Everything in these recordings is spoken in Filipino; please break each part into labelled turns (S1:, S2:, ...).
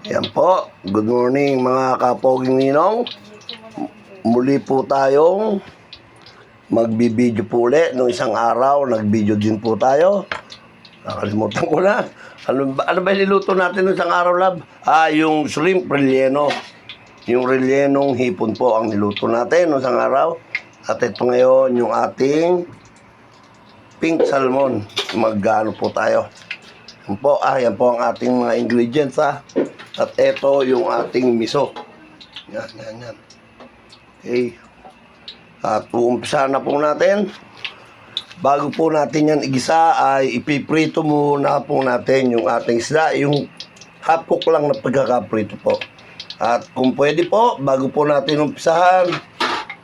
S1: Yan po, good morning mga kapoging ninong. Muli po tayong magbibideo po ulit. Nung isang araw, nagbideo din po tayo. Nakalimutan ko na. Ano ba niluto natin nung isang araw, lab? Yung shrimp relleno. Yung rellenong hipon po ang niluto natin nung isang araw. At ito ngayon, yung ating pink salmon. Mag-ano po tayo. Yan po ang ating mga ingredients At ito yung ating miso. Yan. Okay. At uumpisa na po natin. Bago po natin yan igisa ay ipiprito muna po natin yung ating isda. Yung half cook lang na pagkakaprito po. At kung pwede po, bago po natin umpisahan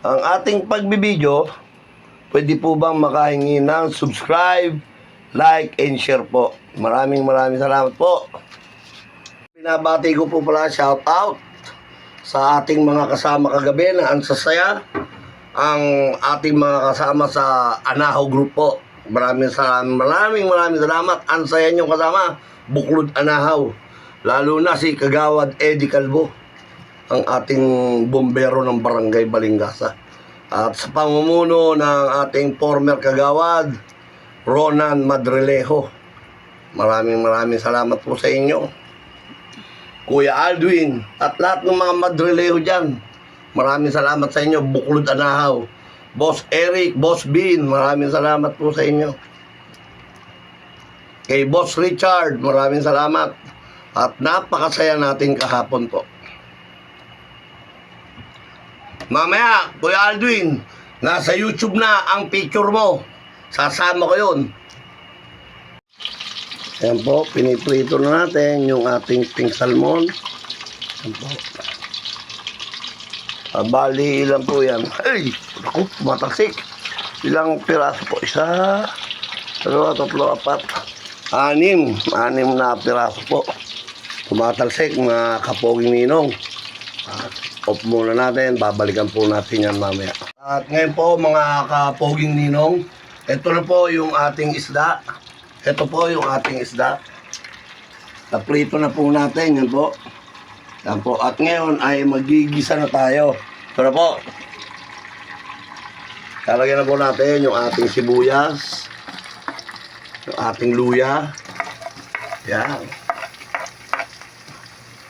S1: ang ating pagbibideo, pwede po bang makahingi ng subscribe, like, and share po. Maraming salamat po. Binabati ko po pala shout out sa ating mga kasama kagabi na ang sasaya. Ang ating mga kasama sa Anahaw Group po. Maraming salamat. Ang saya nyo kasama. Buklod Anahaw. Lalo na si Kagawad Eddie Calvo, ang ating bombero ng Barangay Balingasa. At sa pamumuno ng ating former Kagawad Ronan Madrilejo. Maraming salamat po sa inyo. Kuya Aldwin, at lahat ng mga Madrilejo dyan. Maraming salamat sa inyo, Buklod Anahaw. Boss Eric, Boss Bean, maraming salamat po sa inyo. Kay Boss Richard, maraming salamat. At napakasaya natin kahapon po. Mamaya, Kuya Aldwin, nasa YouTube na ang picture mo. Sasama ko yun. Ayan po, piniprito na natin yung ating pink salmon. Ayan po. Bali, ilan po yan? Ay, ako, tumatalsik. Ilang piraso po? 1, 2, 3, 4, 5, 6 na piraso po. Tumatalsik, mga kapoging ninong. Off muna natin, babalikan po natin yan mamaya. At ngayon po, mga kapoging ninong, ito na po yung ating isda. Ito po yung ating isda. Naprito na po natin. Yan po. Yan po. At ngayon ay magigisa na tayo. Ito na po. Lalagyan na po natin yung ating sibuyas. Yung ating luya. Yan.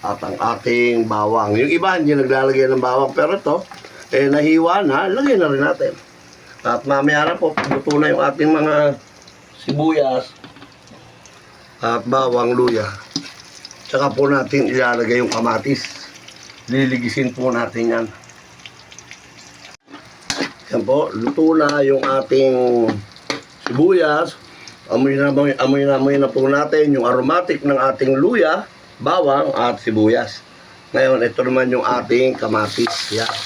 S1: At ang ating bawang. Yung iba hindi naglalagay ng bawang. Pero ito, nahiwa na. Lagyan na rin natin. At mamaya na po, luto na yung ating mga sibuyas at bawang, luya. Tsaka po natin ilalagay yung kamatis. Liligisin po natin yan. Yan po, luto na yung ating sibuyas. Amoy na po natin yung aromatic ng ating luya, bawang at sibuyas. Ngayon, ito naman yung ating kamatis. Yan.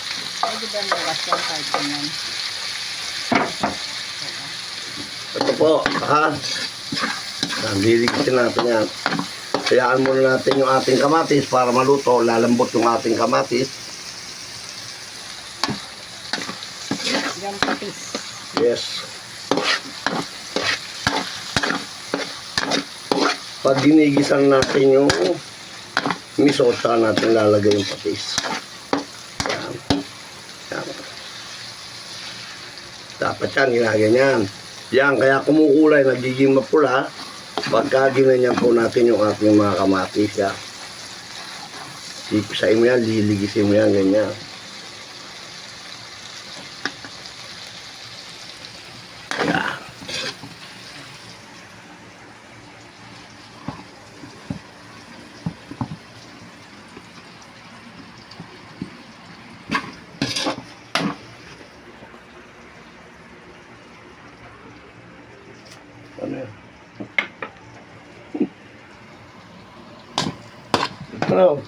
S1: Ito po, liligisin natin yan. Hayaan muna natin yung ating kamatis para maluto. Lalambot yung ating kamatis.
S2: Yan patis.
S1: Yes. Pag ginigisan natin yung miso, saka natin lalagay yung patis. Yan. Yan. Dapat yan, ginaganyan. Yan, kaya kumukulay, nagiging mapula. Pagka ginanyan po natin yung ating mga kamatis. Yan. Ipisain mo yan, liligisin mo yan, ganyan. Yan. Ano yan? Ano?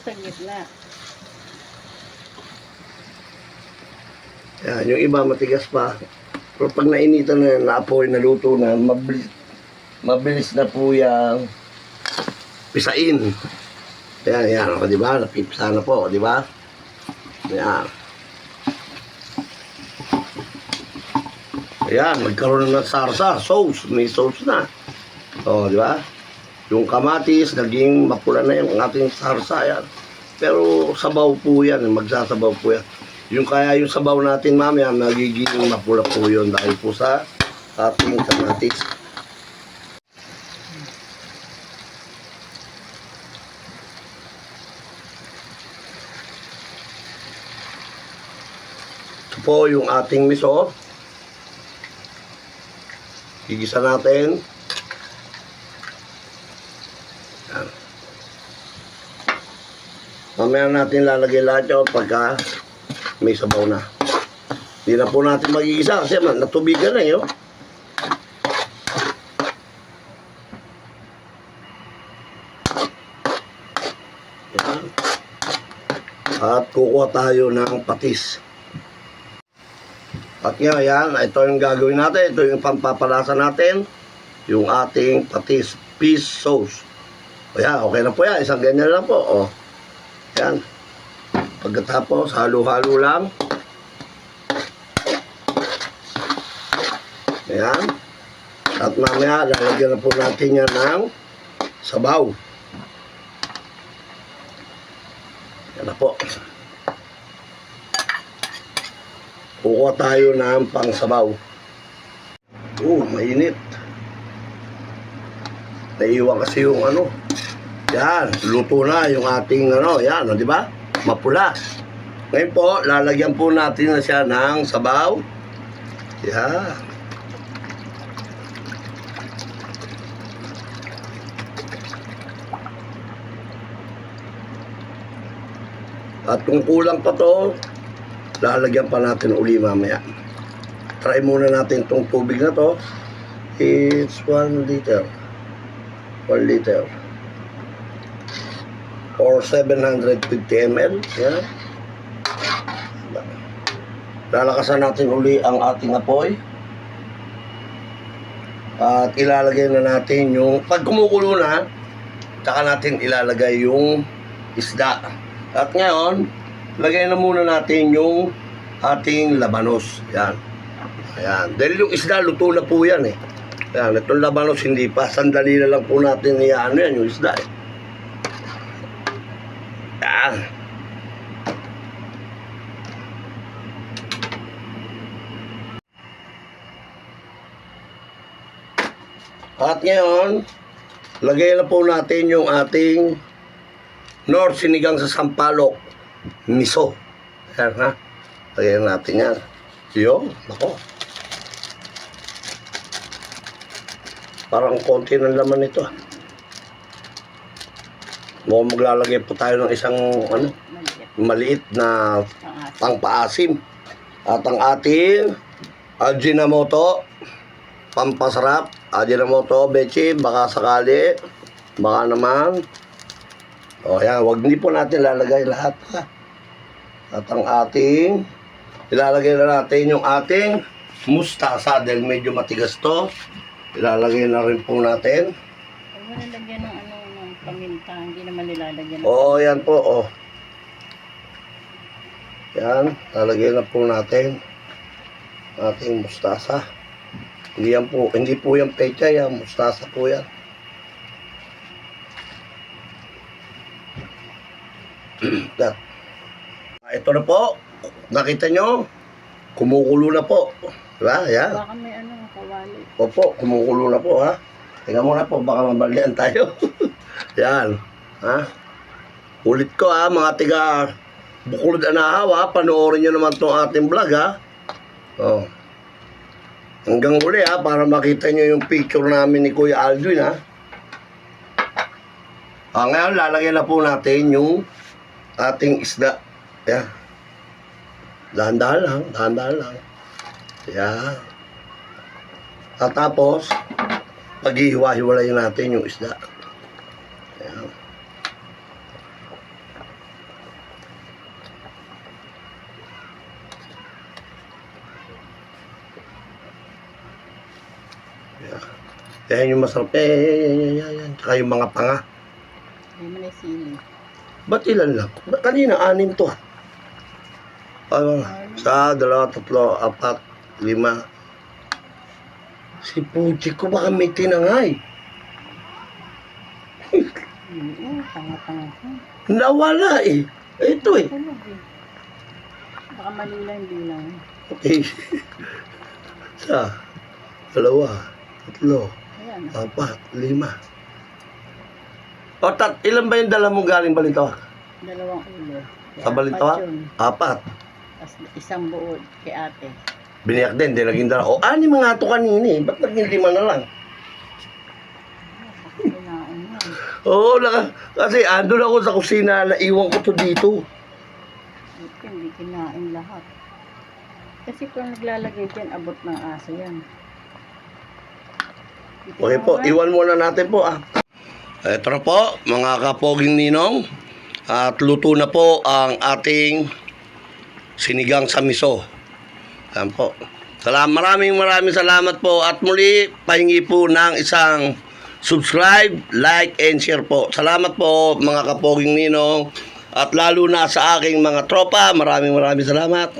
S2: Sa gitna.
S1: Yan, yung iba matigas pa. Pero pag nainitan na yan, naapoy, naluto na, mabilis na po yung pisain. Yan, o, diba? Napipisa na po, diba? Yan. Ayan, magkaroon na ng sarsa, sauce. May sauce na. O, di ba? Yung kamatis, naging mapula na yung ating sarsa yan. Pero sabaw po yan, magsasabaw po yan. Yung kaya yung sabaw natin mamaya, magiging mapula po yun dahil po sa ating kamatis. Ito po yung ating miso. Gigisa natin. Yan. Mamaya natin lalagay lahat yun pagka may sabaw na. Hindi na po natin magigisa kasi natubigan na yun. Yan. At kukuha tayo ng patis. At ngayon, ito yung gagawin natin. Ito yung pampapalasa natin. Yung ating patis fish sauce. O yan, okay na po yan. Isang ganyan lang po. O. Yan. Pagkatapos, halo-halo lang. Ayan. At mamaya, lalagyan na po natin yan ng sabaw. Yan na po. Kukuha tayo ng pangsabaw. Mainit. Naiiwan kasi yung ano. Yan, luto na yung ating ano. Yan, di ba? Mapula. Ngayon po, lalagyan po natin na siya ng sabaw. Yan. At kung kulang pa to, lalagyan pa natin uli mamaya. Try muna natin tong tubig na to. It's 1 liter. 1 liter. Or 750 ml. Yan. Lalakasan natin uli ang ating apoy. At ilalagay na natin yung, pag kumukulo na, tsaka natin ilalagay yung isda. At ngayon, lagay na muna natin yung ating labanos. Yan. Ayan. Dahil yung isda, luto na po yan eh. Ayan. Itong labanos, hindi pa. Sandali na lang po natin yan yung isda eh. Yan. At ngayon, lagay na po natin yung ating Nor sinigang sa sampalok. Miso. Ayan ha. Lagyan natin yan. Yun. Ako. Parang konti ng laman ito. Mukhang maglalagay po tayo ng isang ano, maliit na pangpaasim. At ang ating Ajinomoto, pampasarap. Ajinomoto, bechi, baka sakali. Baka naman. O yan, wag hindi po natin lalagay lahat ha. At ang ating, ilalagay na natin yung ating mustasa dahil medyo matigas to. Ilalagay na rin po natin.
S2: Huwag mo nalagyan ng ano, ng paminta. Hindi naman nilalagyan ng...
S1: Oo, yan po, oh. Yan, lalagay na po natin ating mustasa. Hindi po yan pecha, yan mustasa po yan. Ito na po. Nakita nyo? Kumukulo na po. Diba? Yan.
S2: Baka may ano, kawali.
S1: Opo, kumukulo na po ha. Tingnan mo na po, baka mabalian tayo. Yan. Ha? Ulit ko ha, mga tiga Bukulod Anahaw ha. Panoorin nyo naman itong ating vlog ha. Oh. Hanggang huli ha, para makita nyo yung picture namin ni Kuya Aldwin ha. Ngayon, lalagyan na po natin yung ating isda. Yan. Dahan-dahan lang, dahan-dahan lang. Yan. At tapos, paghihiwa-hiwalayin natin yung isda. Yan. Yan. Yan yung masarap. Yan. Tsaka yung mga panga.
S2: Hindi mo na sili.
S1: Ba't ilan lang? Kanina, 6 to. Sa 2, 3, 4, 5. Si Puchi ko baka may tinangay.
S2: Tanga-tanga ka.
S1: Nawala eh. Ito eh.
S2: Tulog eh. Baka mali lang yung bilang.
S1: Okay. Isa, dalawa, tatlo,
S2: Ayan.
S1: 4, 5. O, ilan ba yung dala mong galing Balintawak?
S2: 2 ulo.
S1: Sa Balintawak? 4.
S2: Tapos isang buo kay ate.
S1: Biniyak din, di naging dala. O, 6 nga ito kanina eh. Ba't naging 5 na lang?
S2: Kinain yan.
S1: Oo, kasi andun ako sa kusina, naiwan ko to dito.
S2: Ito, hindi kinain lahat. Kasi kung naglalagay dyan, abot ng aso yan.
S1: Okay po, iwan muna natin po ah. Ito na po, mga kapoging ninong. At luto na po ang ating sinigang sa miso. Yan po. Maraming salamat po. At muli, pahingi po ng isang subscribe, like, and share po. Salamat po mga kapoging ninong. At lalo na sa aking mga tropa, maraming salamat.